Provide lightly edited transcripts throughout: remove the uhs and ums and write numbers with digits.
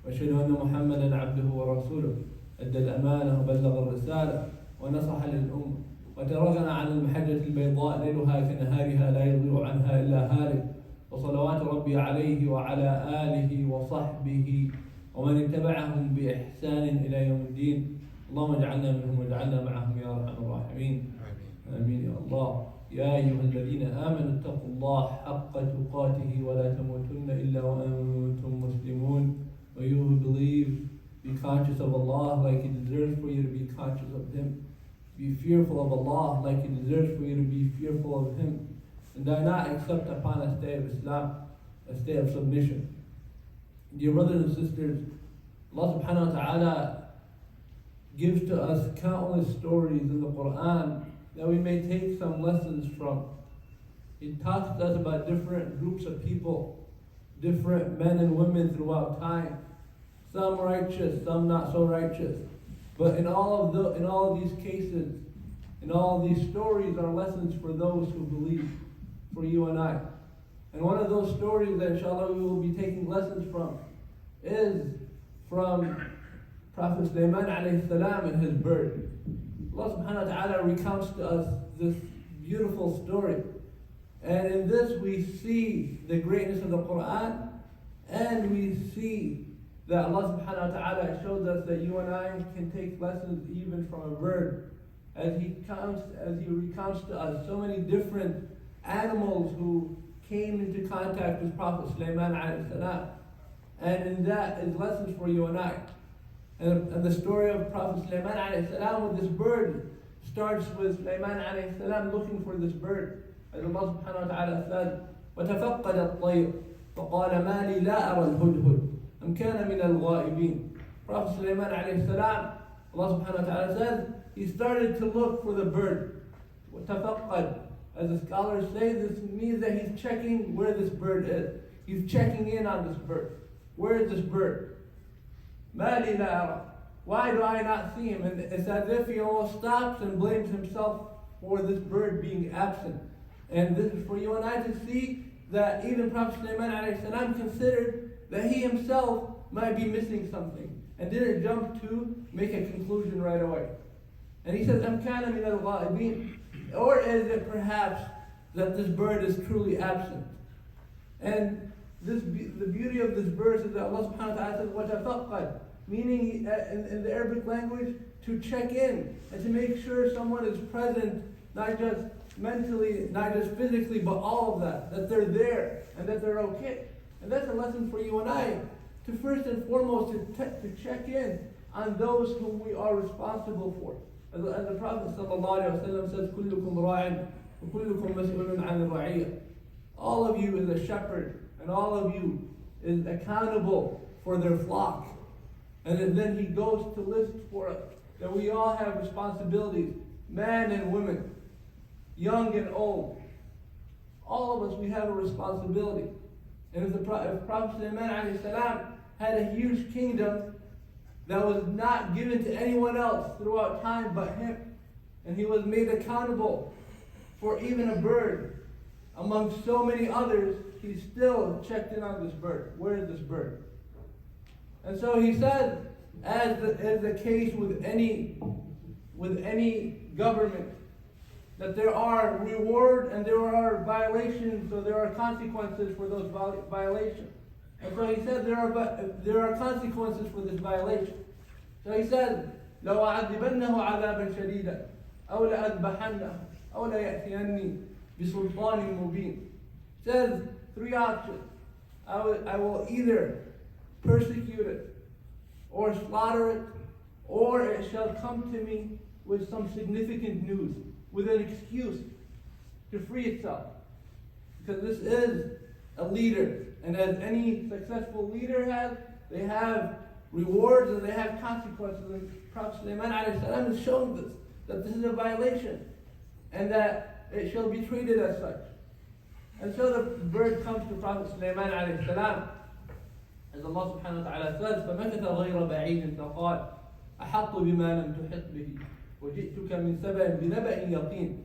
وأشهد أن محمدا عبده ورسوله أدى الأمانة وبلغ الرسالة ونصح للأمة وتركنا على المحجة البيضاء ليلها كنهارها لا يضيع عنها إلا هالك وصلوات ربي عليه وعلى آله وصحبه ومن اتبعهم بإحسان إلى يوم الدين. اللهم اجعلنا منهم واجعلنا معهم يا أرحم الراحمين. آمين يا الله. يا أيها الذين آمنوا اتقوا الله حق تقاته ولا تموتن إلا وأنتم مسلمون. When you believe, be conscious of Allah like He deserves for you to be conscious of Him. Be fearful of Allah like He deserves for you to be fearful of Him. And do not accept upon a state of Islam, a state of submission. Dear brothers and sisters, Allah subhanahu wa ta'ala gives to us countless stories in the Quran that we may take some lessons from. He talks to us about different groups of people, different men and women throughout time, some righteous, some not so righteous. But in all of these cases, in all of these stories are lessons for those who believe, for you and I. And one of those stories that inshallah we will be taking lessons from is from Prophet Suleiman alayhi salam and his bird. Allah subhanahu wa ta'ala recounts to us this beautiful story. And in this we see the greatness of the Quran, and we see that Allah subhanahu wa ta'ala shows us that you and I can take lessons even from a bird. As he recounts to us so many different animals who came into contact with Prophet Suleiman alayhi salam. And in that is lessons for you and I. And the story of Prophet Suleiman alayhi salam with this bird starts with Suleiman alayhi salam looking for this bird. As Allah subhanahu wa ta'ala said, وَتَفَقَّدَ الطَّيْرُ فَقَالَ مَا لِي لَا أَرَى الْهُدْهُدْ أَمْ كَانَ مِنَ الْغَائِبِينَ. Prophet Suleiman alayhi salam, Allah subhanahu wa ta'ala says, he started to look for the bird. وَتَفَقَّدَ. As the scholars say, this means that he's checking where this bird is. He's checking in on this bird. Where is this bird? مَا لِي لَا أَرَى. Why do I not see him? And it's as if he almost stops and blames himself for this bird being absent. And this is for you and I to see that even Prophet Suleiman alayhi salam considered that he himself might be missing something and didn't jump to make a conclusion right away. And he says, أَمْ كَانَ مِنَ الْغَائِبِينَ. Or is it perhaps that this bird is truly absent? And the beauty of this verse is that Allah subhanahu wa ta'ala says, وَتَفَقَّدْ, meaning in the Arabic language, to check in and to make sure someone is present, not just mentally, not just physically, but all of that they're there and that they're okay. And that's a lesson for you and I, to first and foremost to check in on those whom we are responsible for. As the Prophet ﷺ says, كُلُّكُمْ رَاعٍ وَكُلُّكُمْ مَسْئُولٌ عَنِ الرَّعِيَّةِ. All of you is a shepherd, and all of you is accountable for their flock. And then he goes to list for us that we all have responsibilities, men and women, young and old. All of us, we have a responsibility. And if Prophet Suleiman alayhi salam had a huge kingdom that was not given to anyone else throughout time but him, and he was made accountable for even a bird among so many others, he still checked in on this bird. Where is this bird? And so he said, as the case with any government, that there are reward and there are violations, so there are consequences for those violations. And so he said there are consequences for this violation. So he said, لو أعذبنه عذابا شديدا أو لأذبحنه أو ليأتيني بسلطان مبين. Says three options. I will either persecute it, or slaughter it, or it shall come to me with some significant news, with an excuse to free itself. Because this is a leader, and as any successful leader has, they have rewards and they have consequences. And Prophet Suleiman alayhi salam has shown this, that this is a violation, and that it shall be treated as such. And so the bird comes to Prophet Suleiman alayhi salam, as Allah subhanahu wa ta'ala says, فَمَكَثَ غَيْرَ بَعِيدٍ فَقَالَ أَحَطُّ بِمَا لَمْ تُحِطْ بِهِ وَجِئْتُكَ مِنْ سَبَإٍ بِنَبَإٍ يَقِينٍ.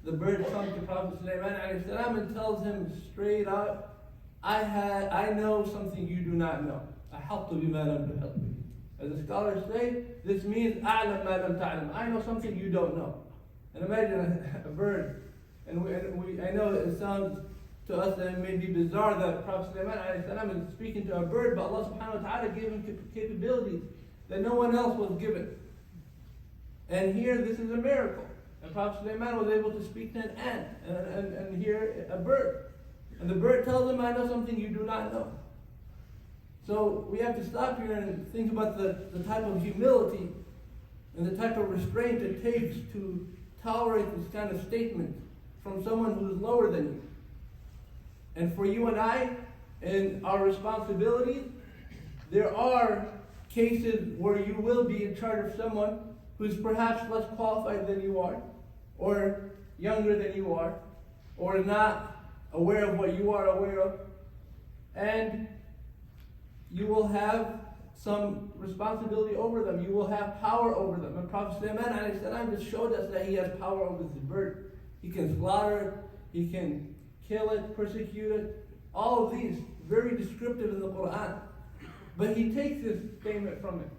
The bird comes to Prophet Suleiman alayhi salam and tells him straight up, I know something you do not know. أحط بما لم تحط به. As the scholars say, this means أعلم ما لم تعلم. I know something you don't know. And imagine a bird. And I know it sounds to us that it may be bizarre that Prophet Suleiman is speaking to a bird, but Allah subhanahu wa ta'ala gave him capabilities that no one else was given. And here, this is a miracle. And Prophet Suleiman was able to speak to an ant and hear a bird. And the bird tells him, I know something you do not know. So we have to stop here and think about the type of humility and the type of restraint it takes to tolerate this kind of statement from someone who is lower than you. And for you and I, in our responsibilities, there are cases where you will be in charge of someone who's perhaps less qualified than you are, or younger than you are, or not aware of what you are aware of, and you will have some responsibility over them. You will have power over them. And Prophet Suleiman just showed us that he has power over this bird. He can slaughter it, he can kill it, persecute it. All of these, very descriptive in the Quran. But he takes this statement from it.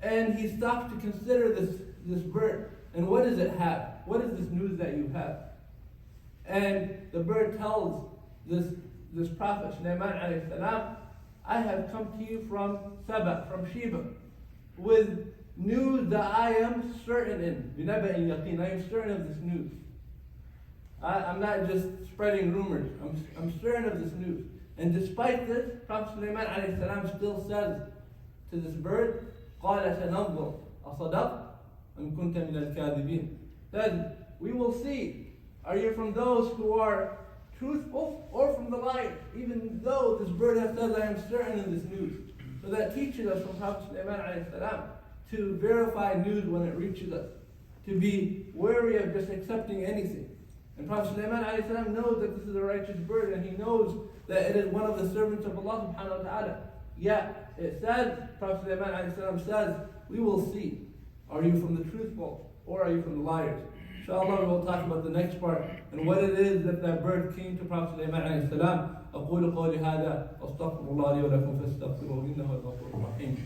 And he stops to consider this bird. And what does it have? What is this news that you have? And the bird tells this prophet, Suleiman alayhi salam, I have come to you from Saba, from Sheba, with news that I am certain in. بِنَبَإٍ يَقِينٍ. I am certain of this news. I'm not just spreading rumors. I'm certain of this news. And despite this, Prophet Suleiman alayhi salam still says to this bird, قَالَ سَنَنْظُرْ أَصَدَقْتَ أَمْ كُنْتَ مِنَ الْكَاذِبِينَ. Says, we will see. Are you from those who are truthful or from the liars? Even though this bird has said, I am certain in this news. So that teaches us from Prophet Suleiman alayhi salam to verify news when it reaches us. To be wary of just accepting anything. And Prophet Suleiman alayhi salam knows that this is a righteous bird, and he knows that it is one of the servants of Allah subhanahu wa ta'ala. Yet it says, Prophet Suleiman alayhi salam says, we will see. Are you from the truthful or are you from the liars? Inshallah, we will talk about the next part and what it is that bird came to Prophet Suleiman alayhi salam. أقول قولي هذا أستغفر الله لي ولكم فاستغفروه إنه هو الغفور الرحيم.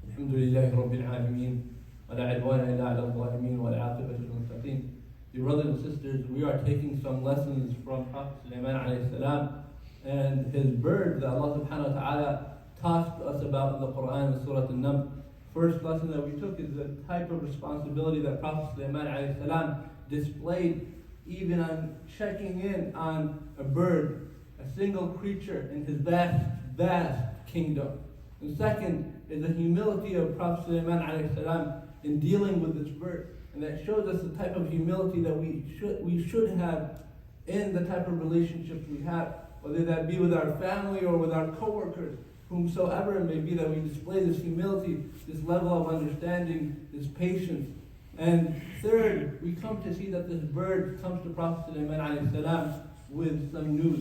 الحمد لله رب العالمين ولا عدوان إلا على الظالمين والعاقبة للمتقين. Dear brothers and sisters, we are taking some lessons from Prophet Suleiman alayhi salam and his bird that Allah subhanahu wa ta'ala talks to us about in the Quran in Surah An-Naml. First lesson that we took is the type of responsibility that Prophet Suleiman alayhi salam displayed even on checking in on a bird, a single creature in his vast kingdom. And second is the humility of Prophet Suleiman alayhi salam in dealing with this bird. And that shows us the type of humility that we should have in the type of relationships we have, whether that be with our family or with our co-workers, whomsoever it may be, that we display this humility, this level of understanding, this patience. And third, we come to see that this bird comes to Prophet Suleiman alayhi salam with some news.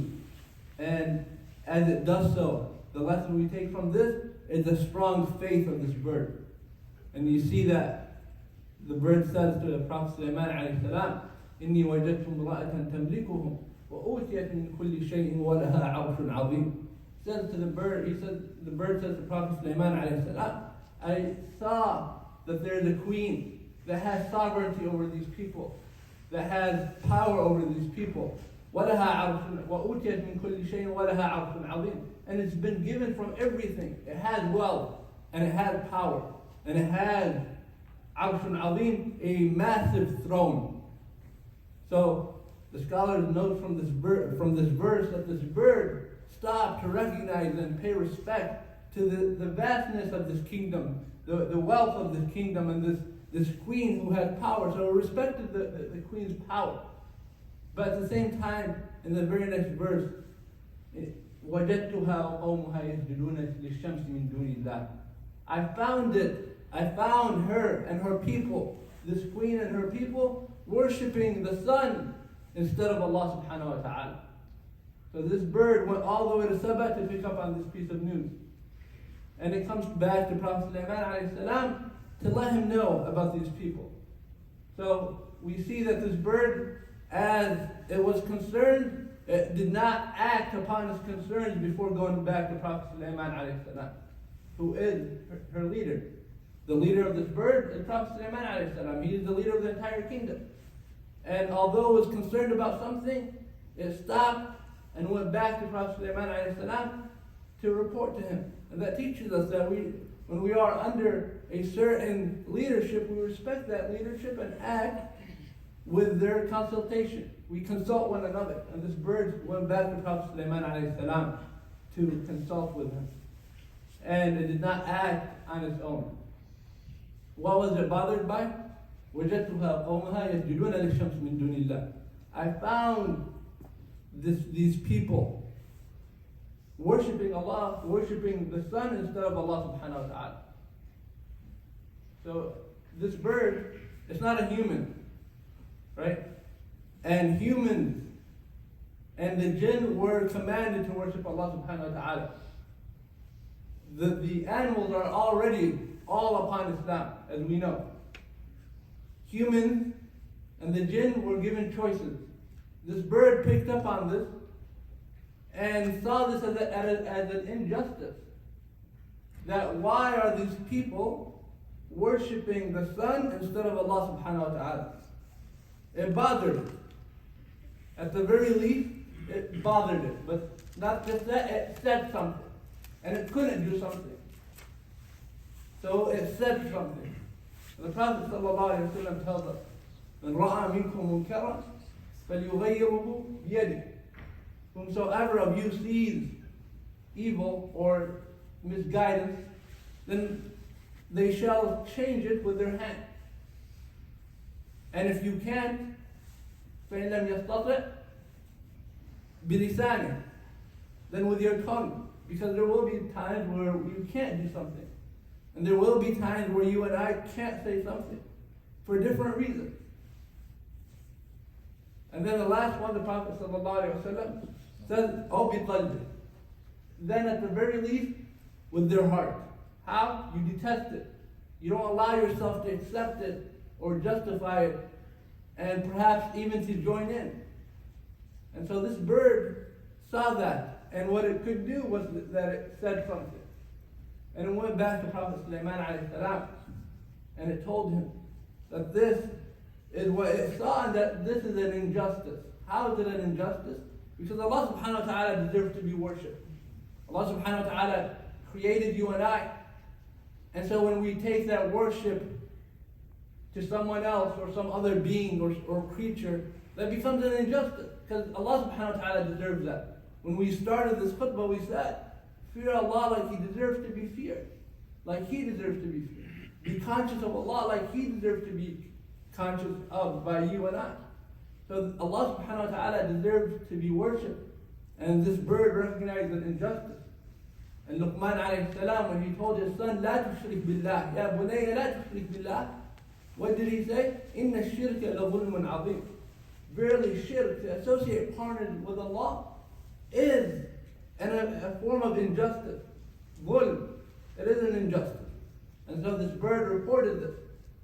And as it does so, the lesson we take from this is the strong faith of this bird. And you see that the bird says to the Prophet Suleiman alayhi salam, إِنِّي وَجَدْتُ امْرَأَةً تَمْلِكُهُمْ وَأُوتِيَتْ مِنْ كُلِّ شَيْءٍ وَلَهَا عَرْشٌ عَظِيمٌ. Says to the bird, the bird says to Prophet Suleiman alayhi salam, I saw that there's a queen that has sovereignty over these people, that has power over these people. وَلَهَا عَرْشٌ وَأُوتِيَتْ مِنْ كُلِّ شَيْءٍ وَلَهَا عَرْشٌ عَظِيمٌ. And it's been given from everything. It has wealth, and it has power, and it has Arshun Azim, a massive throne. So the scholars note from this verse that this bird stopped to recognize and pay respect to the vastness of this kingdom, the wealth of this kingdom, and this queen who has power. So it respected the queen's power. But at the same time, in the very next verse, وَجَدْتُهَا وَقَوْمُهَا يَسْجُدُونَ لِلشَّمْسِ مِنْ دُونِ اللَّهِ. I found her and her people, this queen and her people, worshipping the sun instead of Allah subhanahu wa ta'ala. So this bird went all the way to Sabah to pick up on this piece of news. And it comes back to Prophet Suleiman to let him know about these people. So we see that this bird, as it was concerned, it did not act upon its concerns before going back to Prophet Suleiman, who is her leader. The leader of this bird is Prophet Suleiman. He is the leader of the entire kingdom. And although it was concerned about something, it stopped and went back to Prophet Suleiman to report to him. And that teaches us that when we are under a certain leadership, we respect that leadership and act with their consultation. We consult one another. And this bird went back to Prophet Suleiman to consult with him. And it did not act on its own. What was it bothered by? وَجَدْتُهَا قَوْمَهَا يَسْجُدُونَ لِلشَّمْسِ مِن دُونِ اللَّهِ. I found these people worshipping Allah, worshipping the sun instead of Allah subhanahu wa ta'ala. So this bird, it's not a human, right? And humans and the jinn were commanded to worship Allah subhanahu wa ta'ala. The animals are already all upon Islam, as we know. Humans and the jinn were given choices. This bird picked up on this and saw this as an injustice. That why are these people worshipping the sun instead of Allah subhanahu wa ta'ala? It bothered it. At the very least, it bothered it. But not just that, it said something. And it couldn't do something. So it said something. The Prophet ﷺ tells us, مَنْ رَأَى مِنْكُمْ مُنْكَرًا فَلْيُغَيِّرُهُ بِيَدِهِ. Whomsoever of you sees evil or misguidance, then they shall change it with their hand. And if you can't, فَإِنْ لَمْ يَسْتَطِعْ بِلِسَانِهِ, then with your tongue. Because there will be times where you can't do something. And there will be times where you and I can't say something for different reasons. And then the last one, the Prophet ﷺ says, "Oh, بِقَلْبِهِ." Then at the very least, with their heart. How? You detest it. You don't allow yourself to accept it or justify it and perhaps even to join in. And so this bird saw that. And what it could do was that it said something. And it went back to Prophet Suleiman and it told him that this is what it saw and that this is an injustice. How is it an injustice? Because Allah subhanahu wa ta'ala deserves to be worshipped. Allah subhanahu wa ta'ala created you and I. And so when we take that worship to someone else or some other being or creature, that becomes an injustice. Because Allah subhanahu wa ta'ala deserves that. When we started this khutbah, we said, fear Allah like He deserves to be feared. Like He deserves to be feared. Be conscious of Allah like He deserves to be conscious of by you and I. So Allah subhanahu wa ta'ala deserves to be worshipped. And this bird recognized an injustice. And Luqman alayhi salam, when he told his son, لا تشرك بالله, يا بني لا تشرك بالله, what did he say? إن الشرك لظلم عظيم. Verily shirk, to associate partners with Allah, is a form of injustice. Zulm. It is an injustice. And so this bird reported this.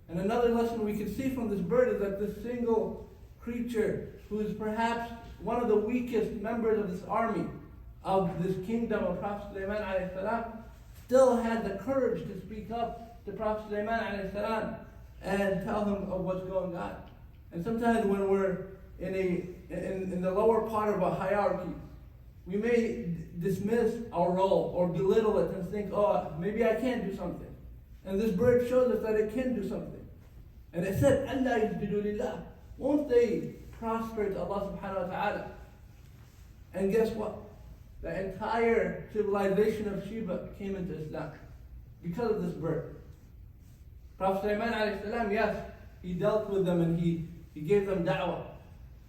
And another lesson we can see from this bird is that this single creature, who is perhaps one of the weakest members of this army, of this kingdom of Prophet Suleiman alayhi salam, still had the courage to speak up to Prophet Suleiman alayhi salam and tell him of what's going on. And sometimes when we're in the lower part of a hierarchy, we may dismiss our role or belittle it and think, oh, maybe I can't do something. And this bird shows us that it can do something. And it said, Allah yasjudu lillah. Won't they prostrate to Allah subhanahu wa ta'ala? And guess what? The entire civilization of Sheba came into Islam because of this bird. Prophet Aiman alayhi salam, yes, he dealt with them and he gave them da'wah.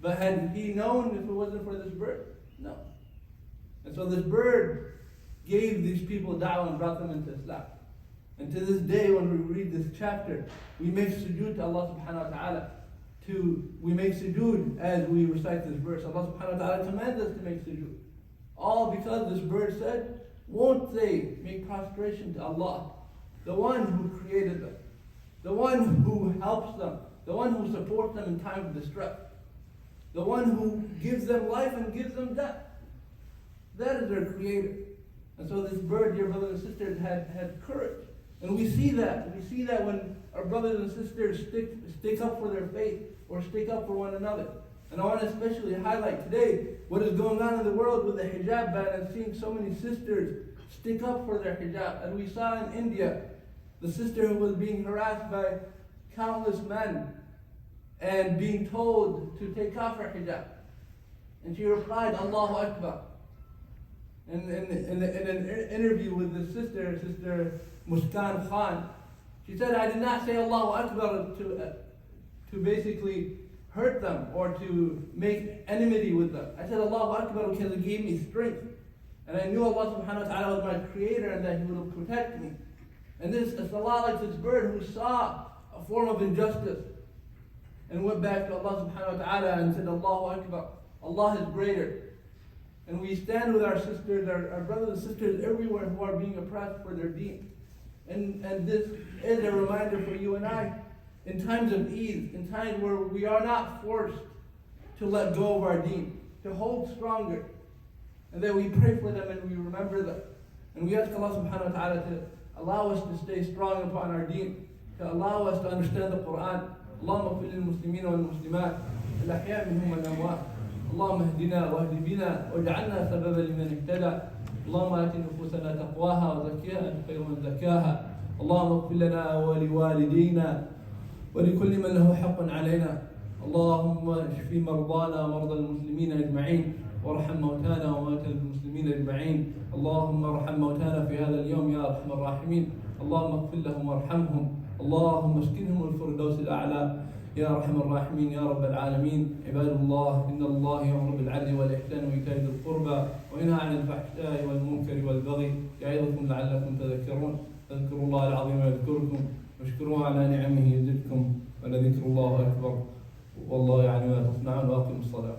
But had he known if it wasn't for this bird? No. And so this bird gave these people da'wah and brought them into Islam. And to this day, when we read this chapter, we make sujood to Allah subhanahu wa ta'ala. We make sujood as we recite this verse. Allah subhanahu wa ta'ala commands us to make sujood. All because this bird said, won't they make prostration to Allah, the one who created them, the one who helps them, the one who supports them in time of distress, the one who gives them life and gives them death. That is their creator. And so this bird, dear brothers and sisters, had courage. And we see that. We see that when our brothers and sisters stick up for their faith or stick up for one another. And I want to especially highlight today what is going on in the world with the hijab ban and seeing so many sisters stick up for their hijab. And we saw in India, the sister who was being harassed by countless men and being told to take off her hijab. And she replied, Allahu Akbar. And in an interview with the Sister Muskan Khan, she said, I did not say Allahu Akbar to basically hurt them or to make enmity with them. I said Allahu Akbar because it gave me strength. And I knew Allah subhanahu wa ta'ala was my creator and that He would protect me. And this is a lot like this bird who saw a form of injustice and went back to Allah subhanahu wa ta'ala and said Allahu Akbar. Allah is greater. And we stand with our sisters, our brothers and sisters everywhere who are being oppressed for their deen. And this is a reminder for you and I, in times of ease, in times where we are not forced to let go of our deen, to hold stronger, and that we pray for them and we remember them. And we ask Allah subhanahu wa ta'ala to allow us to stay strong upon our deen, to allow us to understand the Quran. اللهم اغفر للمسلمين والمسلمات الأحياء منهم والأموات. اللهم اهدنا واهد بنا واجعلنا سببا لمن اهتدى. اللهم آت نفوسنا تقواها وزكيها أنت خير من زكاها. اللهم اغفر لنا ولوالدينا ولكل من له حق علينا. اللهم اشف مرضانا ومرضى المسلمين أجمعين وارحم موتانا وموتى المسلمين أجمعين. اللهم ارحم موتانا في هذا اليوم يا أرحم الراحمين. اللهم اغفر لهم وارحمهم. اللهم اسكنهم الفردوس الأعلى يا أرحم الراحمين يا رب العالمين. عباد الله، إن الله يأمر بالعدل والإحسان وإيتاء ذي القربى وينهى عن الفحشاء والمنكر والبغي يعظكم لعلكم تذكرون. فاذكروا الله العظيم يذكركم واشكروه على نعمه يزدكم ولذكر الله أكبر والله يعلم ما تصنعون. وأقيموا الصلاة.